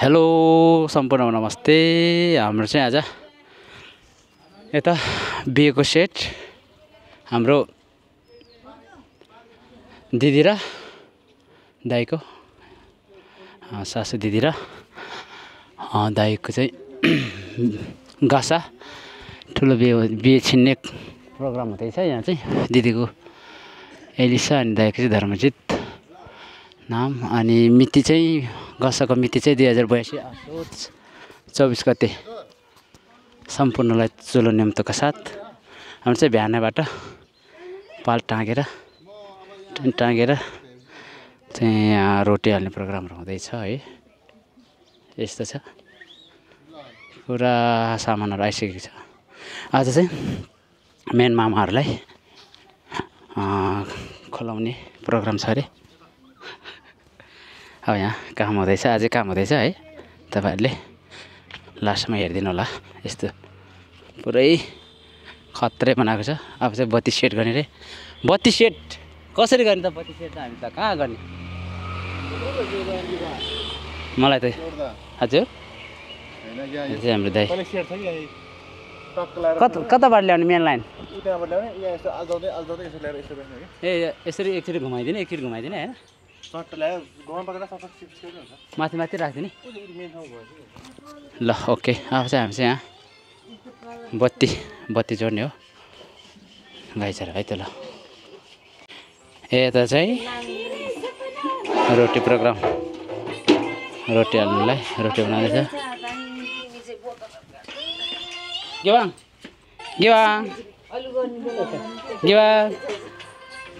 Hello सम्पूर्ण नमस्ते। हाम्रो चाहिँ आज यता बिहेको सेट हाम्रो दिदी र दाइको सासू दिदी र दाइको चाहिँ गासा ठुलो बिहे छिन्ने प्रोग्राम हुँदैछ। यहाँ चाहिँ दिदीको एलिसा अनि दाइको चाहिँ धर्मजित नाम अनि मिति चाहिँ गसाको मिति चाहिँ 2082 असोज 24 गते सम्पूर्णलाई चुलो नेम्तोका साथ हाम्रो चाहिँ बिहानैबाट पाल टाँगेर चाहिँ रोटी हाल्ने प्रोग्रामहरू हुँदैछ है। यस्तो छ, पुरा सामानहरू आइसकेको छ। आज चाहिँ मेन मामाहरूलाई खुलाउने प्रोग्राम छ अरे। अब यहाँ काम हुँदैछ, अझै काम हुँदैछ है। तपाईँहरूले लास्टमा हेरिदिनु होला। यस्तो पुरै खत्रै बनाएको छ। अब चाहिँ बत्ती सेट गर्ने रे। बत्ती सेट कसरी गर्ने त? बत्ती सेट त हामी त कहाँ गर्ने? मलाई त हजुर हाम्रो दाइ कताबाट ल्याउने मेन लाइन? ए यसरी एकचोटि घुमाइदिने, एकचोटि घुमाइदिने होइन? माथि माथि राखिदिने। ल ओके। अब चाहिँ हामी चाहिँ यहाँ बत्ती जोड्ने हो गाइसर है त। ल यता चाहिँ रोटी प्रोग्राम, रोटी हाल्नुलाई रोटी बनाउँदैछ।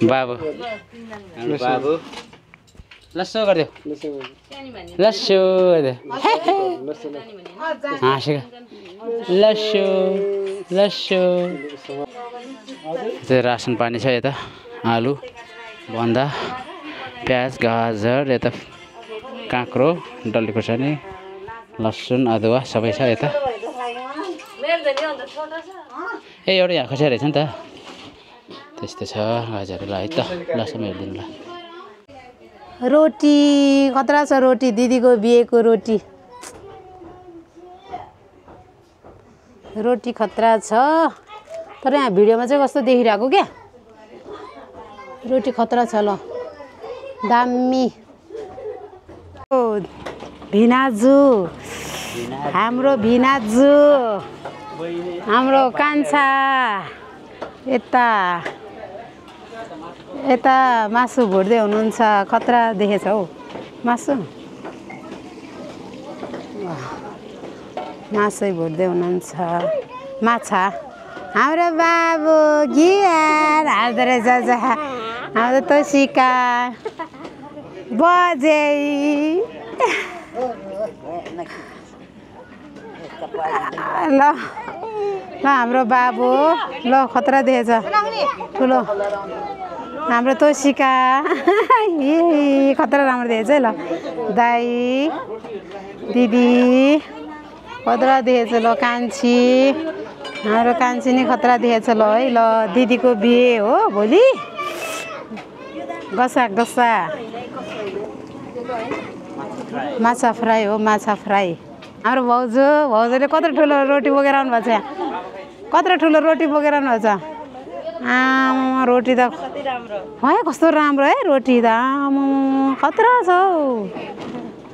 बाबु बाबु लस्सो गरिदियो, लस्सो गरिदियो, हाँसेको लस्सो लस्सो। चाहिँ रासन पानी छ यता, आलु बन्दा प्याज गाजर, यता काँक्रो डल्ले खोर्सानी लसुन अदुवा सबै छ यता। ए एउटा यहाँ खोर्सानी रहेछ नि त। त्यस्तो छ गाजरलाई है त। लसुन हेरिदिनु ल। रोटी खतरा छ। रोटी दिदीको बिहेको रोटी, रोटी खतरा छ। तर यहाँ भिडियोमा चाहिँ कस्तो देखिरहेको क्या, रोटी खतरा छ। ल दामी भिनाजु, हाम्रो भिनाजु, हाम्रो कान्छा यता यता मासु भुट्दै हुनुहुन्छ। खतरा देखेछ हौ मासु, मासु भुट्दै हुनुहुन्छ। माछा हाम्रो बाबु गियार हाल्दो रहेछ। हाम्रो तोसिका बजे ल हाम्रो बाबु ल खतरा देखेछ ठुलो। हाम्रो तोसिका खतरा राम्रो देखेछ है। ल दाई दिदी खतरा देखेछ। ल कान्छी, हाम्रो कान्छी नि खतरा देखेछ। ल है ल दिदीको बिहे हो भोलि। गसा गसा माछा फ्राई हो, माछा फ्राई। हाम्रो भाउजूले कत्रो ठुलो रोटी बोकेर आउनु भएको छ। यहाँ कत्रो ठुलो रोटी बोकेर आउनु भएको छ। आमा रोटी त है कस्तो राम्रो है रोटी त। आमा खतरा छ हौ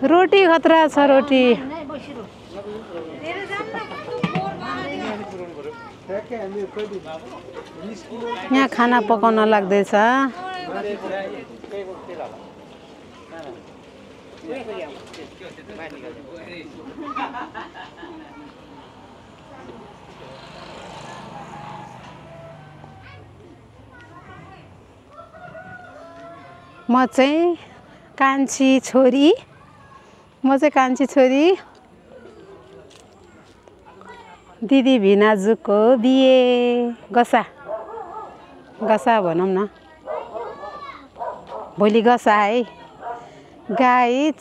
रोटी, खतरा छ रोटी। यहाँ खाना पकाउन लाग्दैछ। म चाहिँ कान्छी छोरी, दिदी भिनाजुको बिहे। गसा भनौँ न, भोलि गसा है गाइज।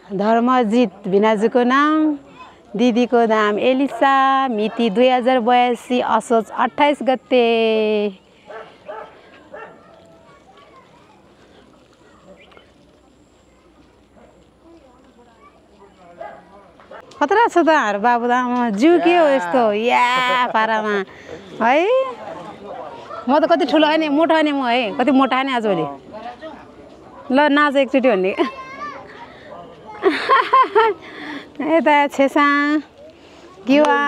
धर्मजित भिनाजुको नाम, दिदीको नाम एलिसा, मिति 2082 असोज 28 गते। खतरा छ त हाम्रो बाबु त जिउ के हो यस्तो या पारामा है म त कति ठुलो नि मोटो नि म है कति मोटा नि आजभोलि ल नाच एकचोटि भन्ने यता छेसाङ गिवा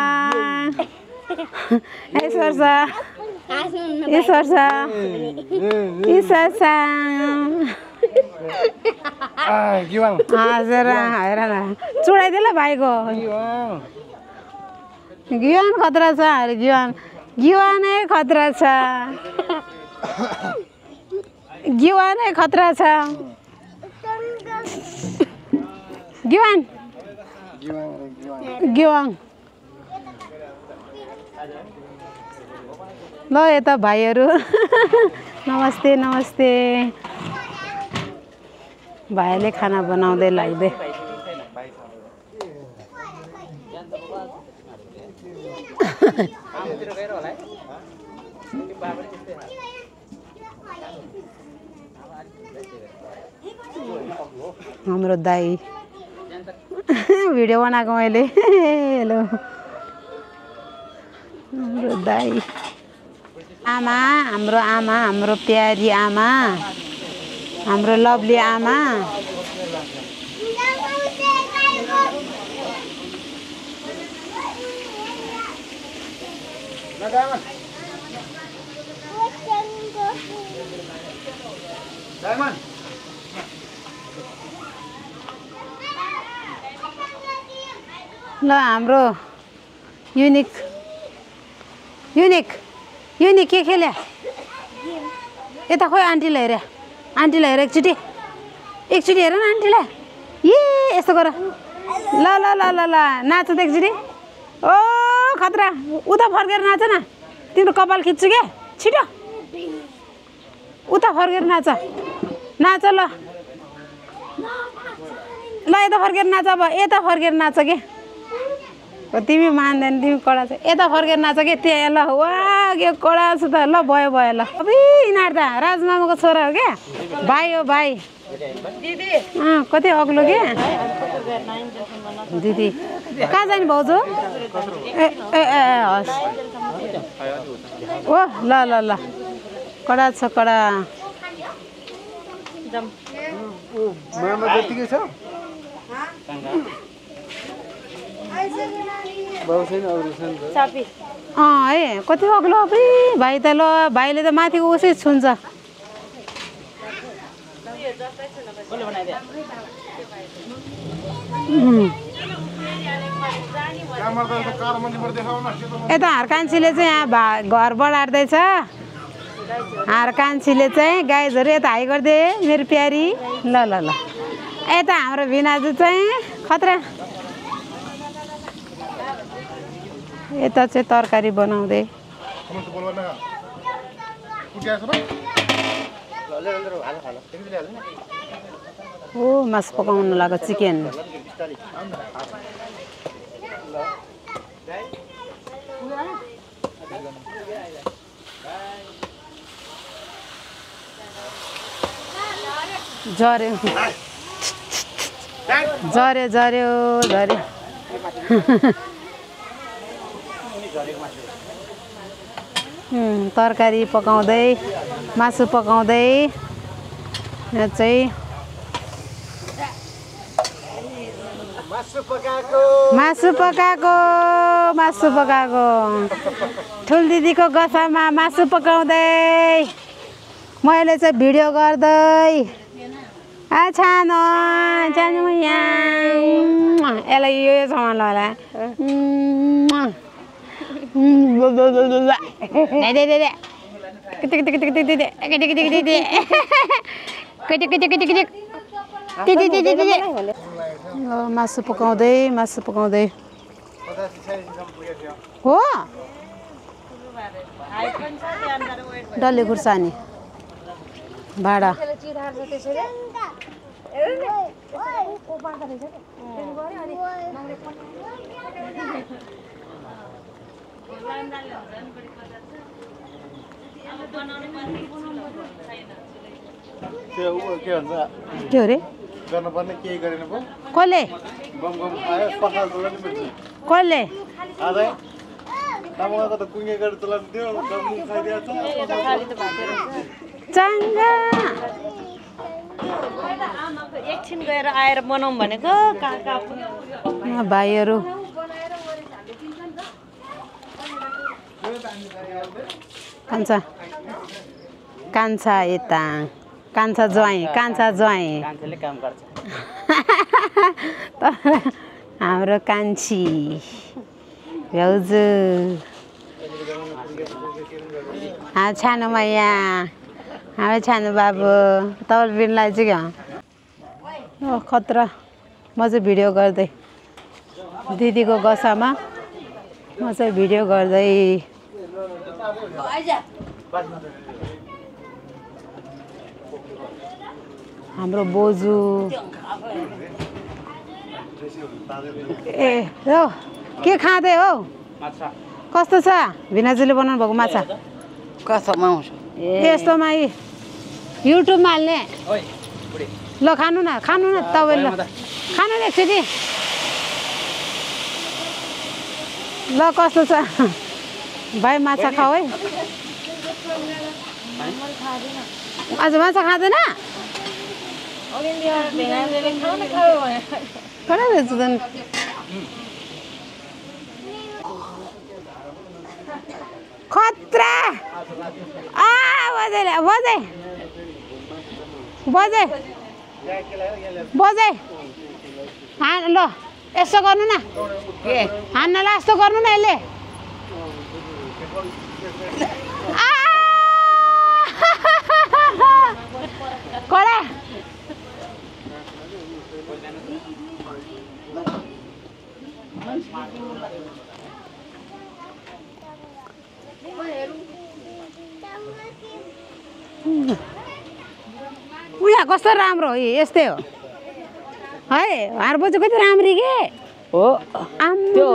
हजुर हेर न चुडाइदिएला भाइको गिवान खतरा छ अरे गिवानै खतरा छ गिवानै खतरा छ गिवाङ ल यता भाइहरू नमस्ते नमस्ते भाइले खाना बनाउँदै लाग्दै हाम्रो दाई भिडियो बनाएको मैले हेलो हाम्रो दाई आमा हाम्रो प्यारी आमा हाम्रो लभली आमा ल हाम्रो युनिक के खेल्यो यता खोइ आन्टीलाई हेर एकचोटि हेर न आन्टीलाई ए यस्तो गर ल ल ल ल ल नाच त एकचोटि ओ खतरा उता फर्केर नाच न तिम्रो कपाल खिच्छु क्या छिटो उता फर्केर नाच ल यता फर्केर नाच अब यता फर्केर नाच के तिमी मान्दैन तिमी कडा छ यता फर्केर नाच के त्यहाँ ल वा के कडा छ त ल भयो ल अबे यिनीहरू त राजमामाको छोरा हो क्या भाइ हो भाइ दिदी कति अग्लो के दिदी कहाँ जाने भाउजू ए हस् ओ ल कडा छ कडा है कति अग्लो भाइ त ल भाइले त माथिको उसै छुन्छ यता हर्कान्छीले चाहिँ यहाँ घर बढार्दैछ हर्कान्छीले चाहिँ गाइजहरू यता हाई गरिदे मेरो प्यारी ल यता हाम्रो भिनाजु चाहिँ खतरा यता चाहिँ तरकारी बनाउँदै ओ मासु पकाउनु लाग्यो चिकन झर्यो तरकारी पकाउँदै मासु पकाउँदै यहाँ चाहिँ मासु पकाएको ठुल दिदीको गसामा मासु पकाउँदै मैले चाहिँ भिडियो गर्दै छानो यहाँ यसलाई यो सामान होला मासु पकाउँदै हो डल्ले खुर्सानी भाडा के हो रे गर्नुपर्ने केही गरेन पो कसले बम बम आयो पखाल चलाउनु पर्छ कसले आदै तामाङको त कुङ्गे गरेर चलाउनु थियो गम्मु खाइदिएको छ चाङ्गा एकछिन गएर आएर बनाऊँ भनेको भाइहरू कान्छा कान्छा यता कान्छा ज्वाइँ कान्छाले काम गर्छ हाम्रो कान्छी भाउजू छानो मैया हाम्रो छानो बाबु तपाईँले बिनलाई चाहिँ क्या खतरा म चाहिँ भिडियो गर्दै दिदीको गसामा म चाहिँ भिडियो गर्दै हाम्रो बोजू ए हो के खाँदै हो कस्तो छ भिनाजुले बनाउनु भएको माछा कस्तोमा आउँछ यस्तोमा युट्युबमा हाल्ने ल खानु न तपाईँले खानु न एकचोटि ल कस्तो छ भाइ माछा खाऊ है आज माछा खाँदैन खतरा बजे ल यसो गर्नु न हान्नलाई यस्तो गर्नु न यसले कडा उहाँ कस्तो राम्रो हो यस्तै हो है हार बजी कति राम्री के हो त्यो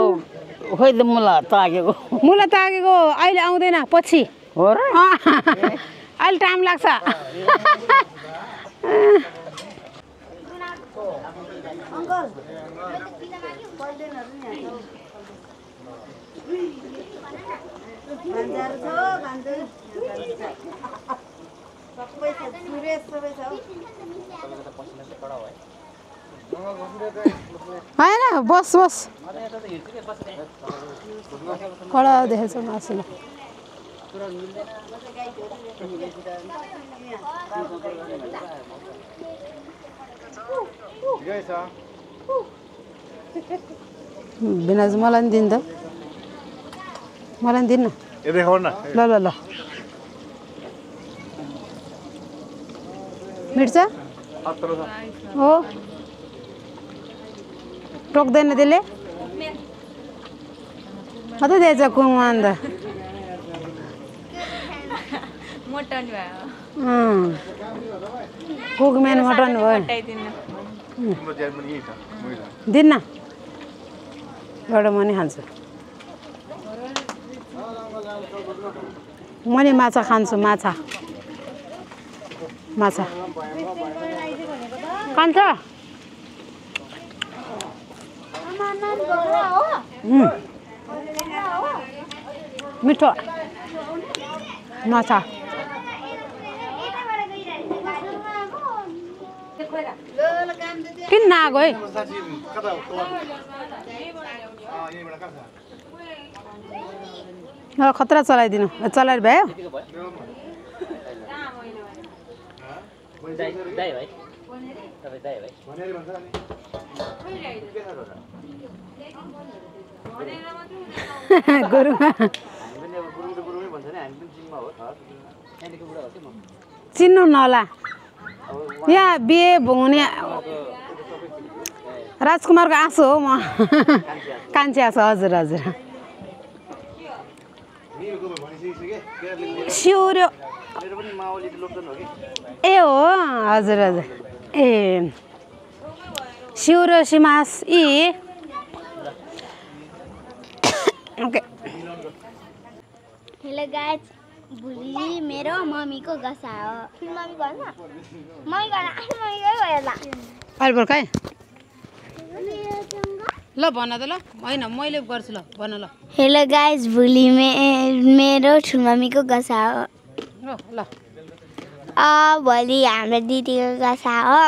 खोइ त मुला तागेको अहिले आउँदैन पछि हो र अहिले टाइम लाग्छ होइन बस कडा देखेछ मासुले बिनाज मलाई नि दिनु त मलाई नि दिनु न ल मिर्च हो टोक्दैन त्यसले कतै दिएछ कुङमा अन्त कुकम्यान मटन भयो दिन्न एउटा म नि खान्छु म नि माछा खान्छु माछा खान्छ मिठो माछा किन नआएको है खतरा चलाइदिनु चलाएर भयो गुरुमा चिन्नु नहोला यहाँ बिहे हुने राजकुमारको आँसु हो म कान्छी आँसु हजुर सिउर्यो ए हो हजुर ए सिउर्यो सिमास ओके हेलो गाइस भोलि मेरो मम्मीको गसा हो मम्मी गर्न मम्मी गर्न आफ्नो मम्मी गयो होला अहिले खाए ल भन त ल होइन मैले गर्छु ल भन ल हेलो गाइस भोलि मेरो ठुलमम्मीको गसा हो ल भोलि हाम्रो दिदीको गसा हो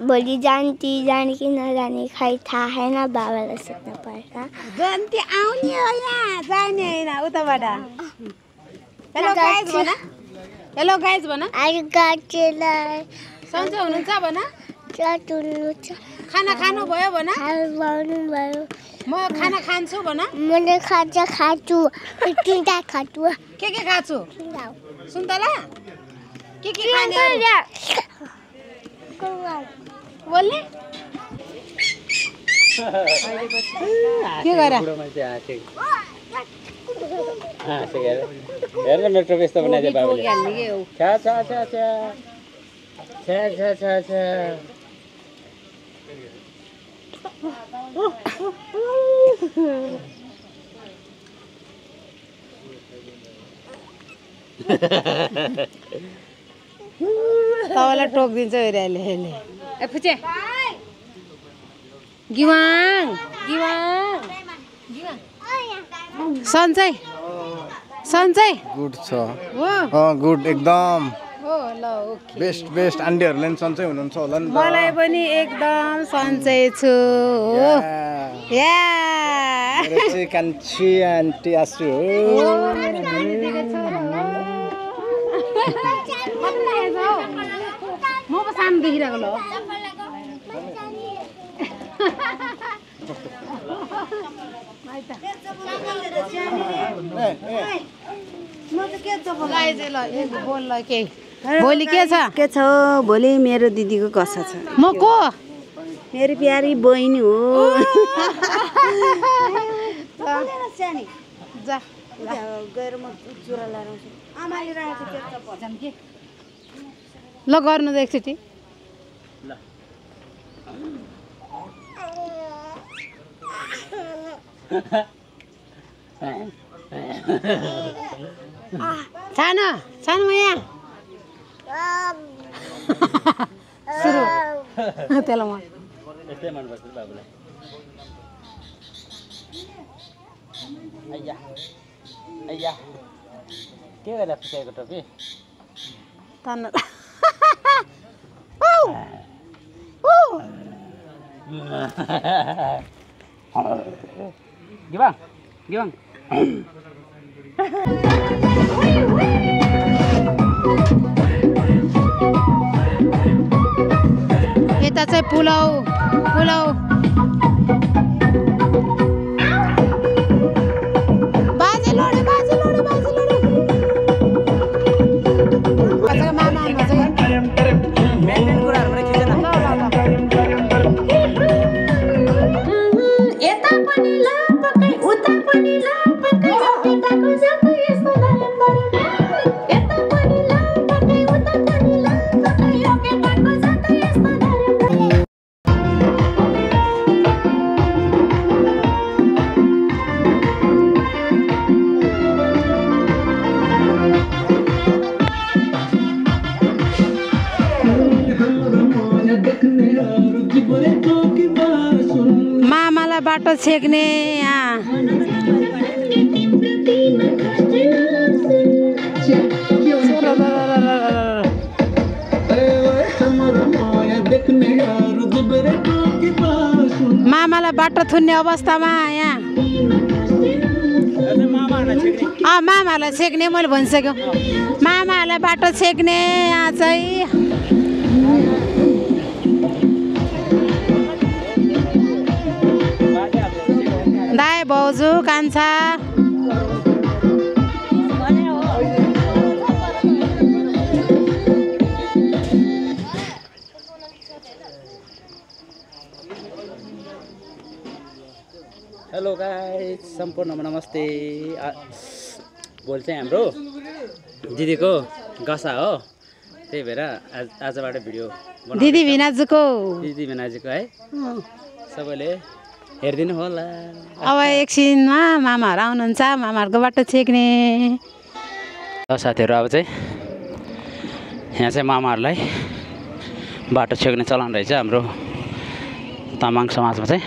भोलि जान्ती जाने कि नजाने खै थाहा छैन बाबालाई सोध्नु पर्छ जन्ती आउने हो यहाँ जाने होइन उताबाट हेलो गाइस भन हेलो गाइस भन गाडीलाई सन्चै हुनुहुन्छ भन चटुल्नु छ खाना खानु भयो भन खानु भयो म खाना खान्छु भन मैले खान्छु तिनटा खान्छु के खान्छु सुन्तला के खाने बोल्ने के गरे हेर्न मेरो टोपी यस्तो बनाइदियो बाबुले छ्या छ्या छ्या छ्या छ्या छ्या छ्या छ्या तपाईँलाई टोकिदिन्छ अहिले अहिले ए फुचे गिवाङ गिवाङ सन्चै सन्चै गुड छ हो गुड एकदम हो ल ओके बेस्ट आन्टीहरूले पनि सन्चै हुनुहुन्छ होला नि त मलाई पनि एकदम सन्चै छु हो या मेरो चाहिँ कान्छी आन्टी आसु हो म पो सानो देखिरहेको ल भोलि के छ भोलि मेरो दिदीको गसा छ म को मेरो प्यारी बहिनी हो जा गएर म चुरा लाएर आउँछु आमाले राखेको छ भजन के ल गर्नु त एकचोटि सानो सानो यहाँ सुरु त्यसलाई म यस्तै मनपर्छ बाबुलाई आइया आइया के गरेर फुटाएको टोपी तान्न गिवाङ गिवाङ यता चाहिँ पुलाउ पुलाउ बाजे लड्यो बाजे लड्यो बाजे लड्यो मामा यता पनि लापकै उता पनि लापकै पिताको जाको यस्तो नरेन्द्र यता पनि लापकै उता पनि लापकै पिताको जाको यस्तो नरेन्द्र मामालाई बाटो छेक्ने यहाँ मामालाई बाटो थुन्ने अवस्थामा यहाँ मामाहरूलाई छेक्ने मैले भनिसक्यो मामाहरूलाई बाटो छेक्ने यहाँ चाहिँ दाइ भाउजू कान्छा हेलो गाइस सम्पूर्णमा नमस्ते भोलि चाहिँ हाम्रो दिदीको गसा हो त्यही भएर आजबाट भिडियो दिदी भिनाजुको है सबैले हेरिदिनु होला अब एकछिनमा मामाहरू आउनुहुन्छ मामाहरूको बाटो छेक्ने साथीहरू अब चाहिँ यहाँ चाहिँ मामाहरूलाई बाटो छेक्ने चलन रहेछ हाम्रो तामाङ समाजमा चाहिँ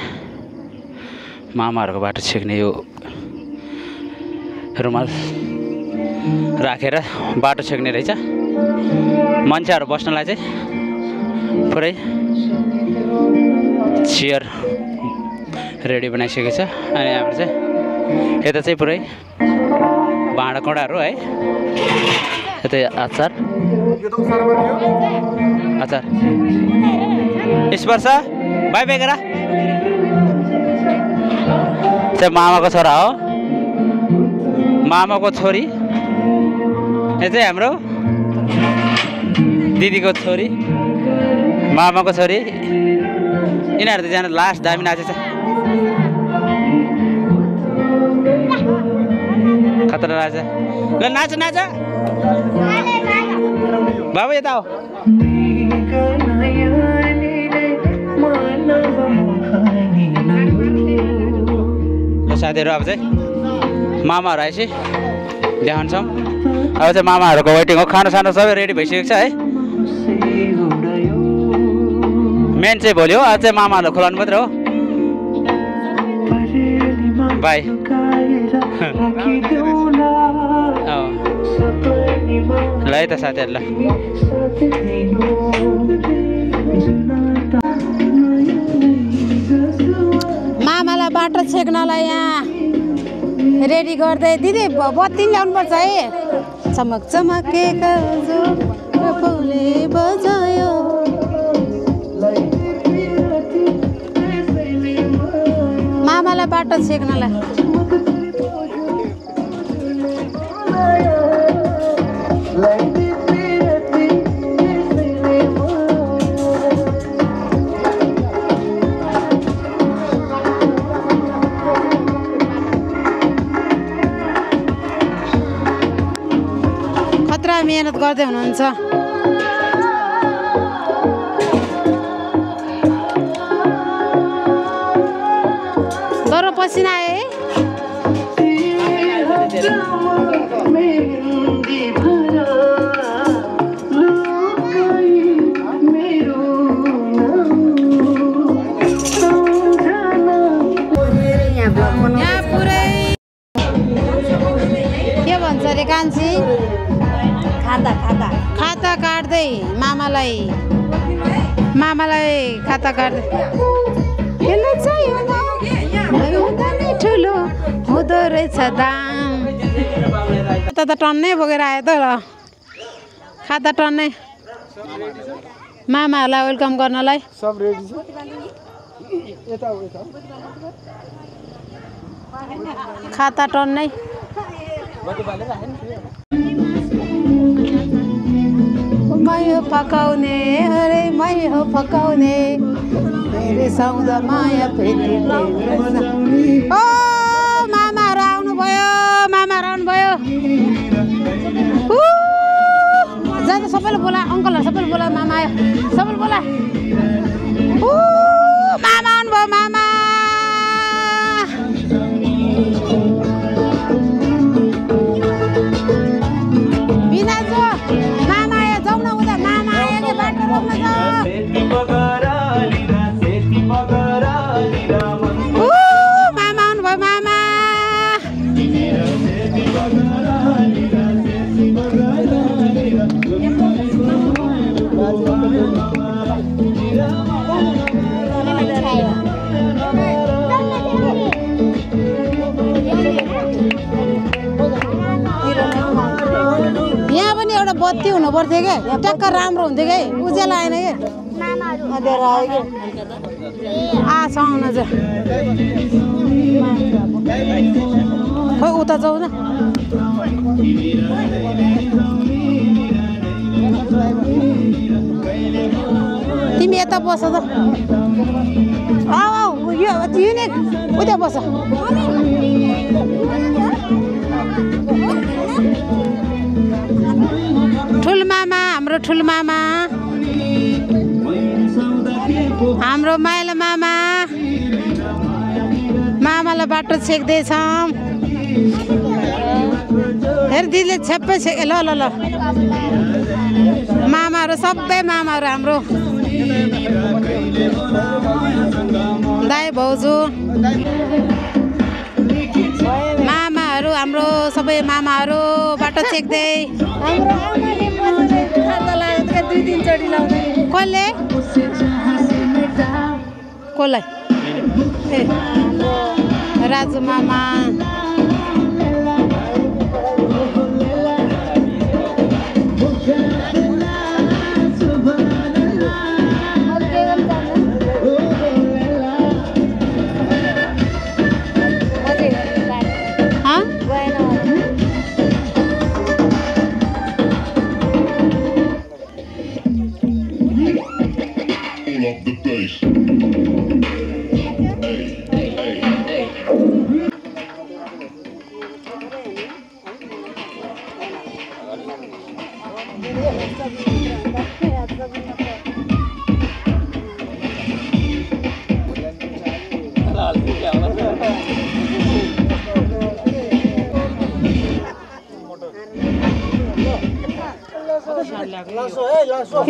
मामाहरूको बाटो छेक्ने यो रुमाल राखेर बाटो छेक्ने रहेछ मान्छेहरू बस्नलाई चाहिँ पुरै चेयर रेडी बनाइसकेको छ अनि हाम्रो चाहिँ यता चाहिँ पुरै भाँडाकुँडाहरू है यता अचार अचार स्पर्श बाई बाई गर चाहिँ मामाको छोरा हो मामाको छोरी यो चाहिँ हाम्रो दिदीको छोरी मामाको छोरी यिनीहरू दुईजना लास्ट दामी नाचेछ खतरा नाच ल नाच नाच बाबु यता हो ल साथीहरू अब चाहिँ मामाहरू आएपछि देखाउँछौँ अब चाहिँ मामाहरूको वेटिङ हो खाना साना सबै रेडी भइसकेको छ है मेन चाहिँ भोलि हो आज चाहिँ मामाहरूलाई खुलाउनु मात्रै हो बाई ल है त साथीहरू ल मामालाई बाटो छेक्नलाई यहाँ रेडी गर्दै दिदी बत्ती ल्याउनुपर्छ है चमक चमकेका फुलले बजायो मामालाई बाटो छेक्नलाई खतरा मेहनत गर्दै हुनुहुन्छ गरम पसिना आयो है यहाँ पुरै के भन्छ अरे कान्छी खाता खाता खाता काट्दै मामालाई खाता काट्दै ठुलो हुँदो रहेछ दाम त टन्नै बोकेर आयो त खाता टन्नै मामाहरूलाई वेलकम गर्नलाई सब रेडी छ यता खाता टन्नै मै हो पकाउने अरे मै हो पकाउने फेरि साउँदा माया फेरि ओ मामाहरू आउनुभयो जाँदा सबैले बोला अङ्कलहरू सबैले बोला मामा आयो सबैले बोला मामा आउनुभयो मामा बिनाजु मामा आयो जाउँ न उता मामा आयो कि बाटो रोक्न छ मामा आउनुभयो मामा यहाँ पनि एउटा बत्ती हुनु पर्थ्यो क्या टक्क राम्रो हुन्थ्यो क्या उज्यालो आएन क्या आउन चाहिँ खोइ उता जाऊ न तिमी यता बस त आऊ यो युनिक उता बस ठुलमामा हाम्रो माइला मामा मामालाई बाटो छेक्दैछौँ हेर दिदीले छेप्पै छेके ल मामाहरू सबै मामाहरू हाम्रो दाइ भाउजू मामाहरू हाम्रो सबै मामाहरू बाटो चेक्दै हाम्रो आमाले बजारे खाता लाग्यो 2-3 चोटि लाउँदै कसले कसलाई ए राजु मामा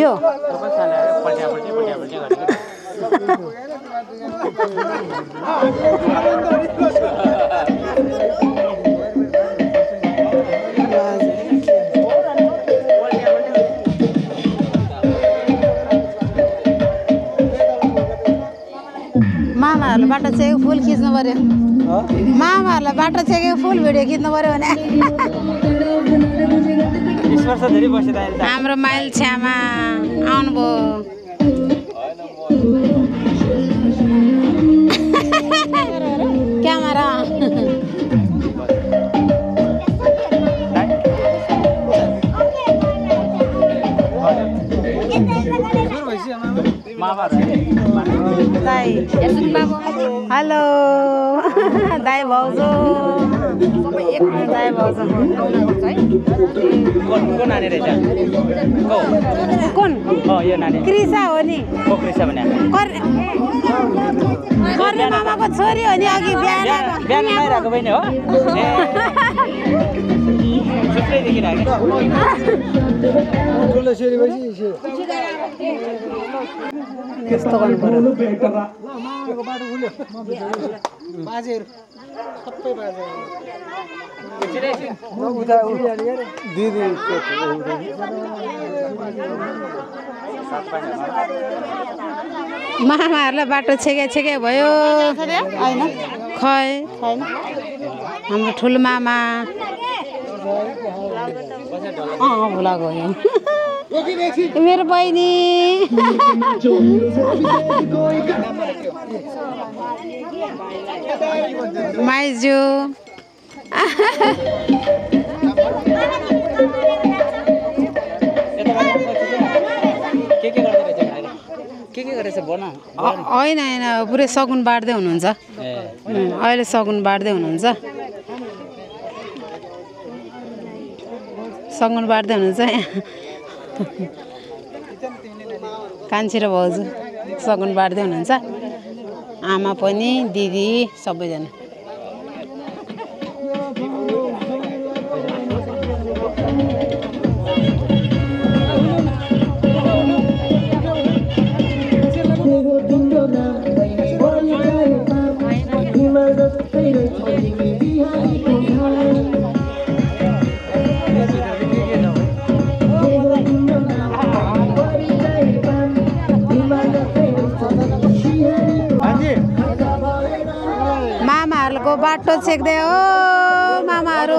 यो मामाहरूले बाटो छेकेको फुल खिच्नु पर्यो मामाहरूलाई बाटो छेकेको फुल भिडियो खिच्नु पर्यो भने हाम्रो माइल छ्यामा आउनुभयो क्यामेरा हेलो दाइ भाउजू दाइ भाउजू कुन कृषा हो नि कर्णे मामाको छोरी हो नि अघि बिहान यस्तो गर्नु पर्यो बाजेहरू सबै बाजे मामाहरूलाई बाटो छेके भयो होइन खै हाम्रो ठुलो मामा भुला गयो मेरो बहिनी माइजू होइन पुरै सगुन बाँड्दै हुनुहुन्छ अहिले सगुन बाँड्दै हुनुहुन्छ सगुन बाँड्दै हुनुहुन्छ कान्छी र भाउजू सगुन बाँड्दै हुनुहुन्छ आमा पनि दिदी सबैजना मामाहरूको बाटो छेक्दै हो मामाहरू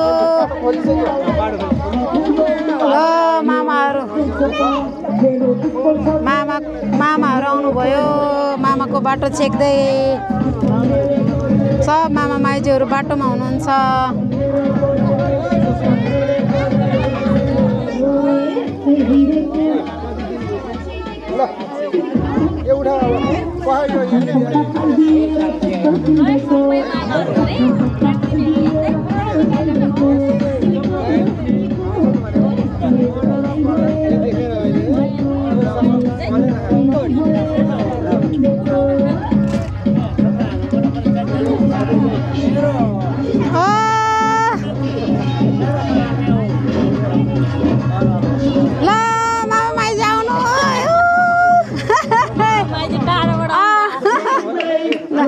ल मामाहरू मामाहरू आउनुभयो मामाको बाटो छेक्दै सब मामा माइजूहरू बाटोमा हुनुहुन्छ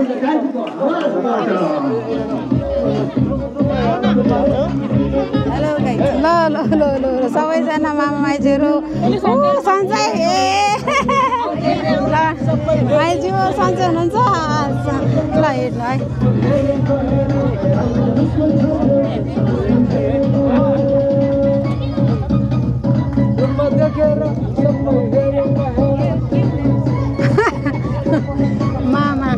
ल ल ल ल सबैजना मामा माइजूहरू सन्चै ए ल माइजू सन्चै हुनुहुन्छ ल हेर्नु है मामा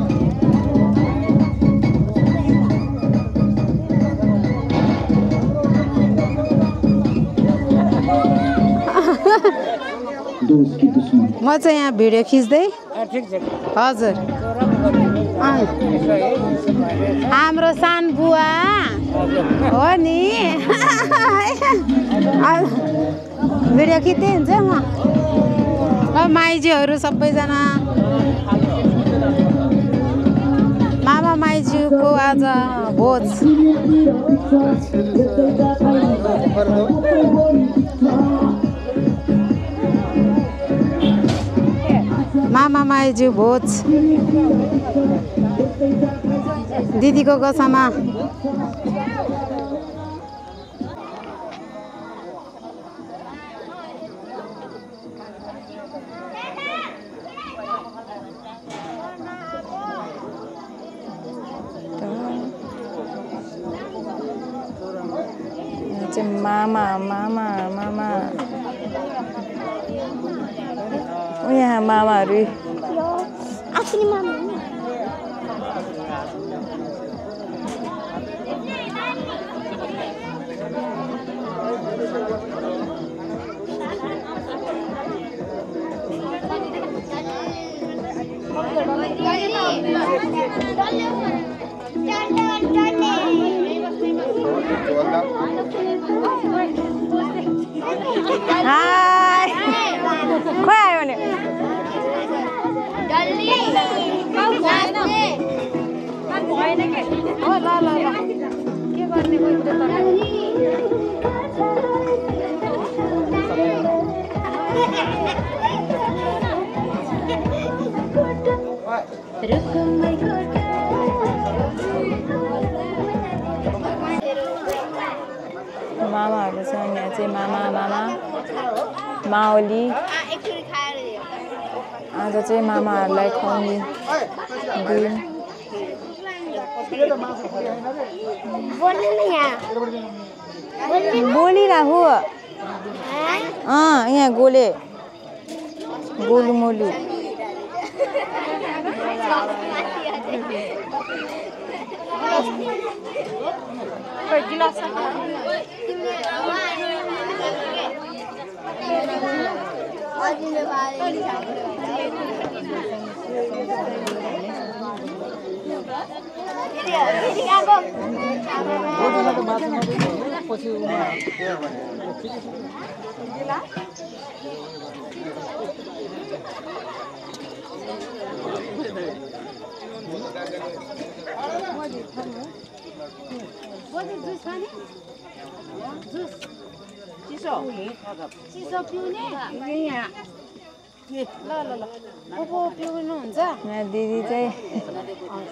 म चाहिँ यहाँ भिडियो खिच्दै हजुर हाम्रो सान बुवा हो नि भिडियो खिच्दै हुन्छ म माइजूहरू सबैजना मामा माइजूको आज भोज मामा माइजू भोज दिदीको गसामा मामा मामा मामा यहाँ मामाहरू आफ्नै मामा हाय खोइ आयो भने मामाहरू छन् यहाँ चाहिँ मामा मामा माओली आज चाहिँ मामाहरूलाई खुवाउने दिन बोलिरहेको यहाँ गोले गोलु मोलु चिसो पिउने ल ल ल को पिउनुहुन्छ यहाँ दिदी चाहिँ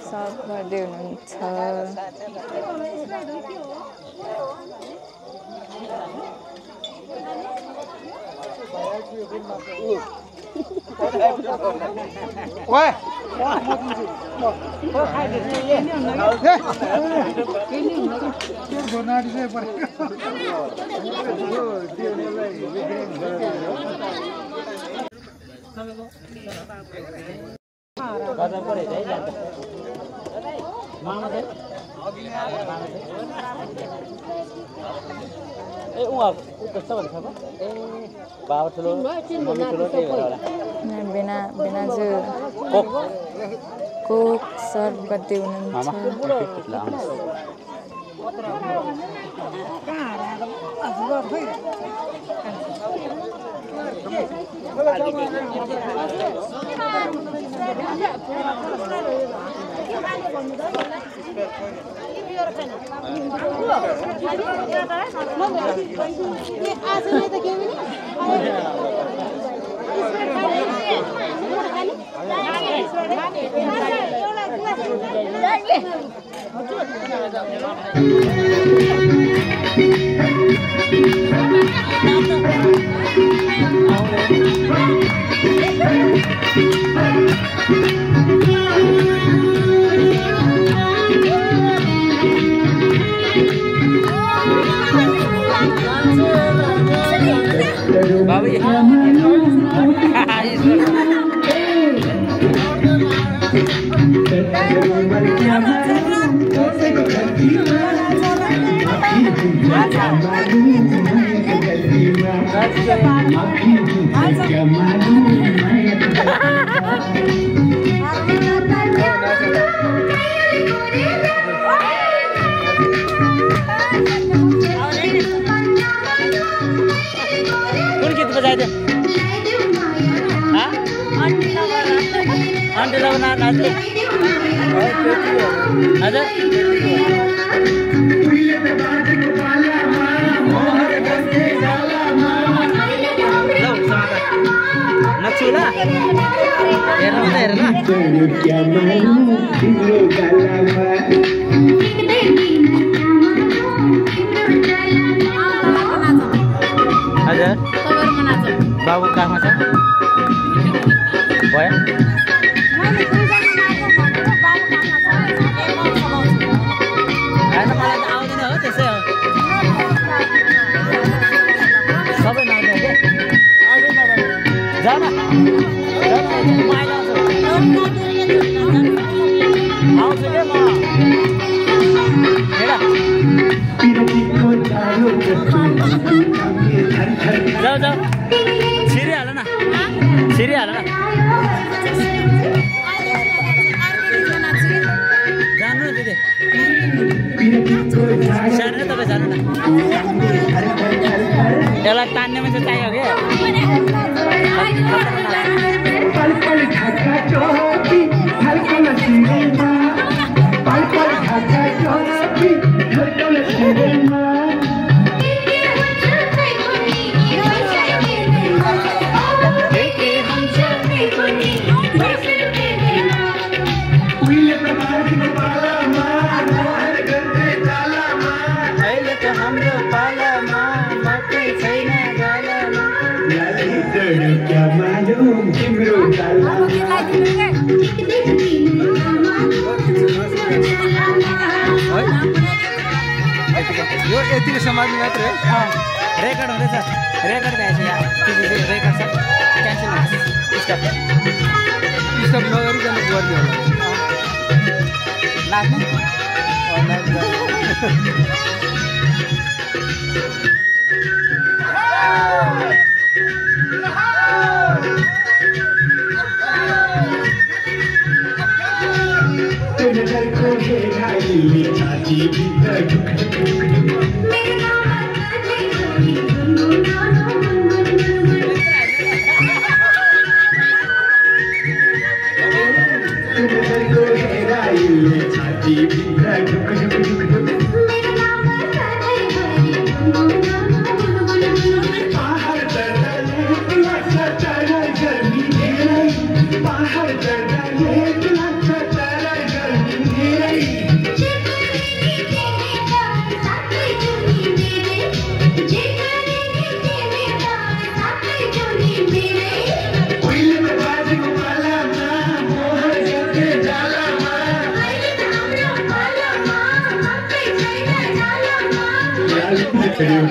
सर्भ गर्दै हुनुहुन्छ बेनाजु कोक सर्भ गर्दै हुनुहुन्छ कुन गीत बजाइदियो आन्टी लगाउन नाच्दै हजुर नच्छु ल हेर्नु त हेर हजुर बाबु कहाँमा छ भयो होइन मलाई त आउँदैन हो त्यसै हो सबै नाच्ने के जाऊ न आउँछु के म जाऊ जाऊ छिरिहाल न छिरिहाल न जानु न दिदी सानो न तपाईँ जानु न यसलाई तान्ने मान्छे चाहियो कि यो यतिको समाजमा मात्र है रेकर्ड हुँदैछ रेकर्ड भएछ यहाँ रेकर्ड छ क्यान्सल हुन्छ स्टप नगरिकन गर्ने होला नाच्नु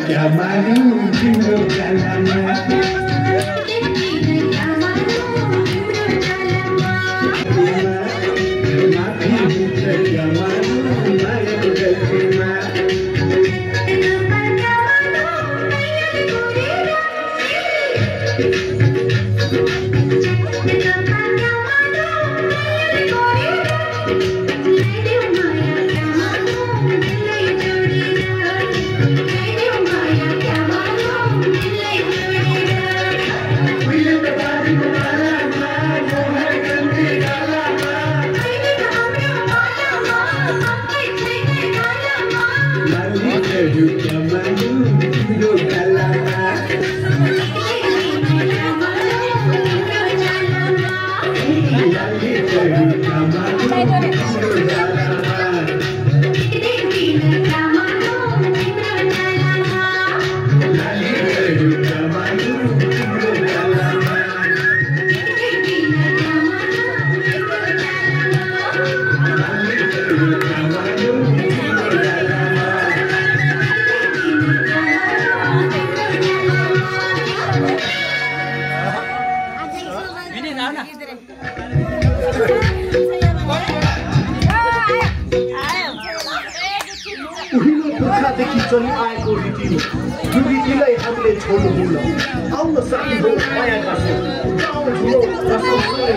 क्या मालूम तिम्रो गालामा माफी हुन्छ क्या मालूम मायाको गल्तीमा सानैदेखि चलिआएको रीति हो यो रीतिलाई हामीले छोड्नुहुन्न आउन साथी हो माया गर्छौँ गाउँ ठुलो र संस्कृति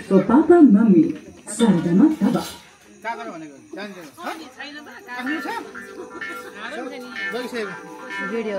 Papa Mami Sardama Taba video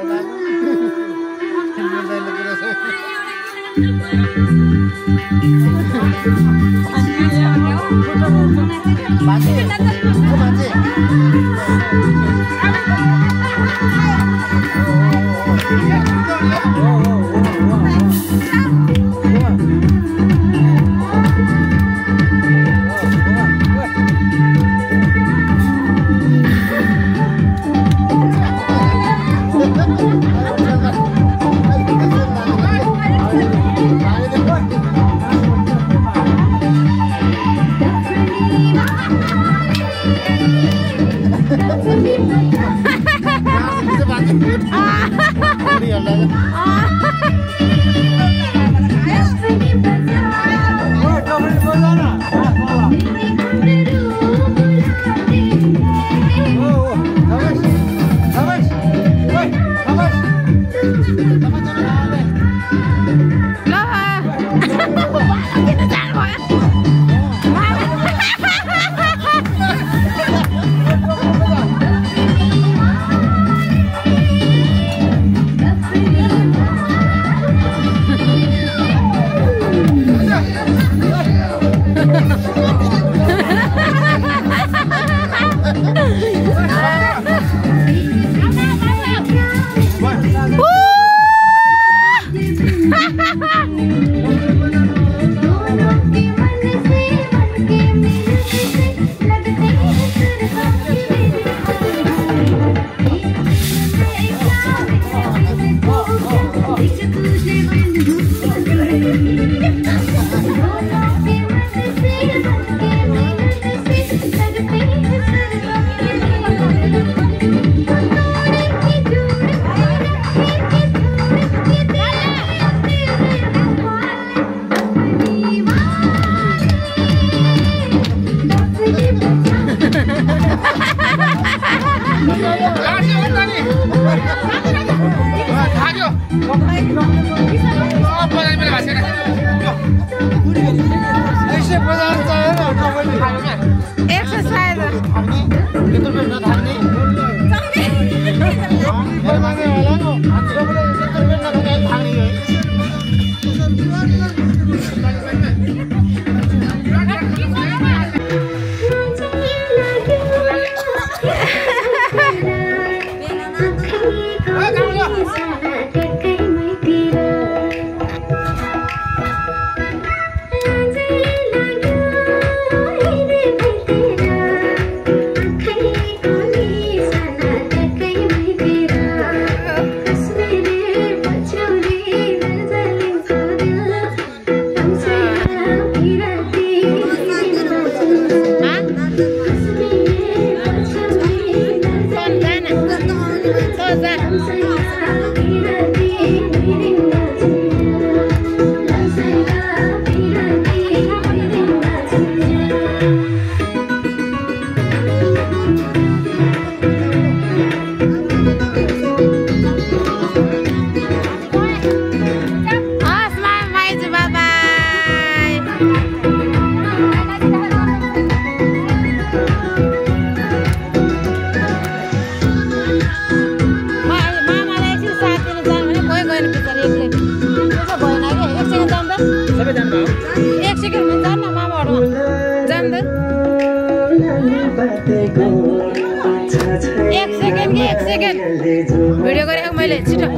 video गरेको मैले छिटो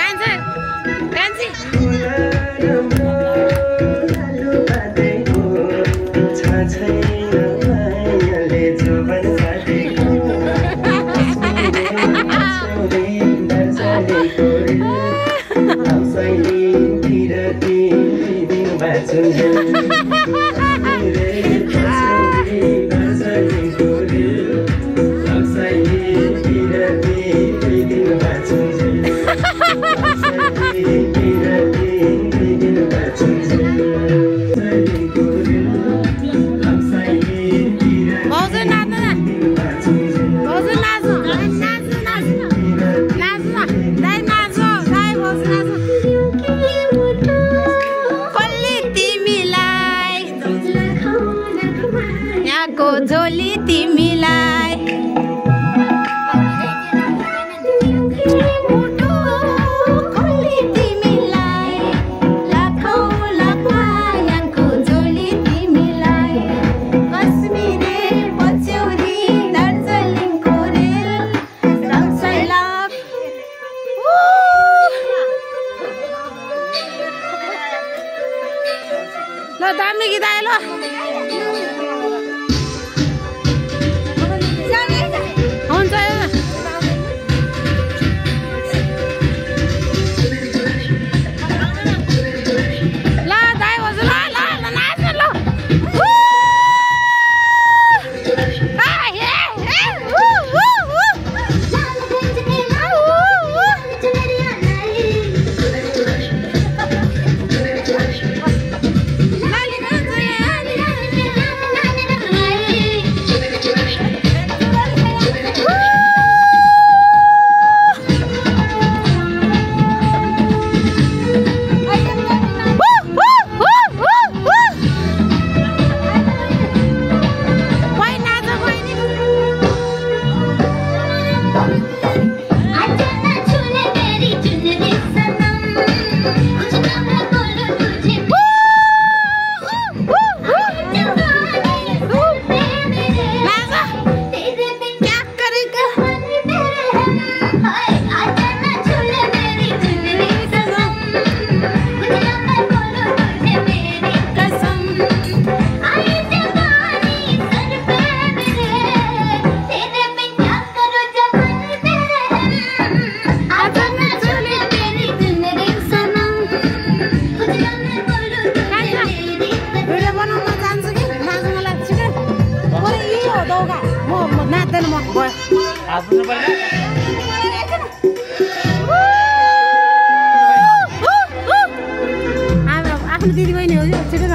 कान्छे कान्छी झोली तिमीलाई ल दामी गीत आयो ल आफ्नो दिदी बहिनी हो यो छिटो न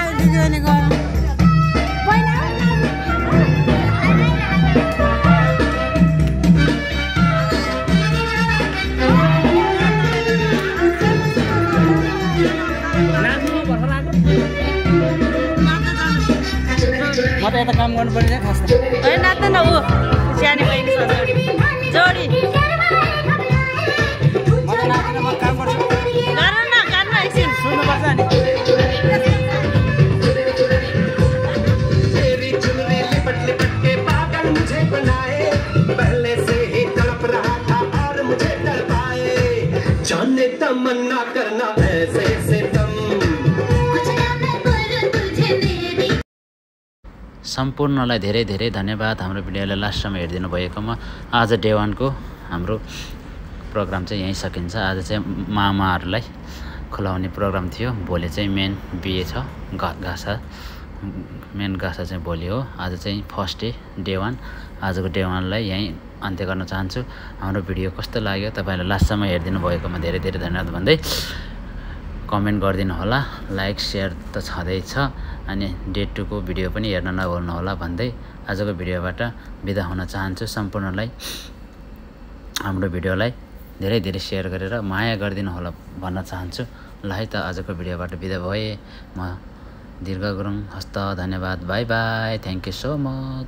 आज दिदी बहिनी गरौँ म त यता काम गर्नु पर्छ खास त होइन नाच्दैन ऊ सानो बहिनी जोडी म त नाच्दैन म काम गर्छु गर न गान्न एकछिन सुन्नुपर्छ नि तेरी चुनरी लिपट लिपट के पागल मुझे बनाए पहले से ही तड़प रहा था और मुझे तड़पाए जाने तमन्ना करना ऐसे से तुम सम्पूर्णलाई धेरै धेरै धन्यवाद हाम्रो भिडियोलाई लास्टसम्म हेरिदिनु भएकोमा। आज डे 1 को हाम्रो प्रोग्राम चाहिँ यहीँ सकिन्छ। आज चाहिँ मामाहरूलाई खुलाउने प्रोग्राम थियो। भोलि चाहिँ मेन बिहे छ गासा मेन गासा चाहिँ भोलि हो। आज चाहिँ फर्स्ट डे 1 आजको डे 1 लाई यहीँ अन्त्य गर्न चाहन्छु। हाम्रो भिडियो कस्तो लाग्यो तपाईहरुले लास्टसम्म हेरिदिनु भएकोमा धेरै धेरै धन्यवाद भन्दै कमेन्ट गरिदिनु होला। लाइक शेयर त छँदैछ अनि डे 2 को भिडियो पनि हेर्न नभुल्नु होला भन्दै आजको भिडियोबाट बिदा हुन चाहन्छु। सम्पूर्णलाई हाम्रो भिडियोलाई धेरै धेरै शेयर गरेर माया गरिदिनु होला भन्न चाहन्छु। ल है त आजको भिडियोबाट बिदा भए म दीर्घ गुरुङ। हस्त धन्यवाद। By by. Thank you so much.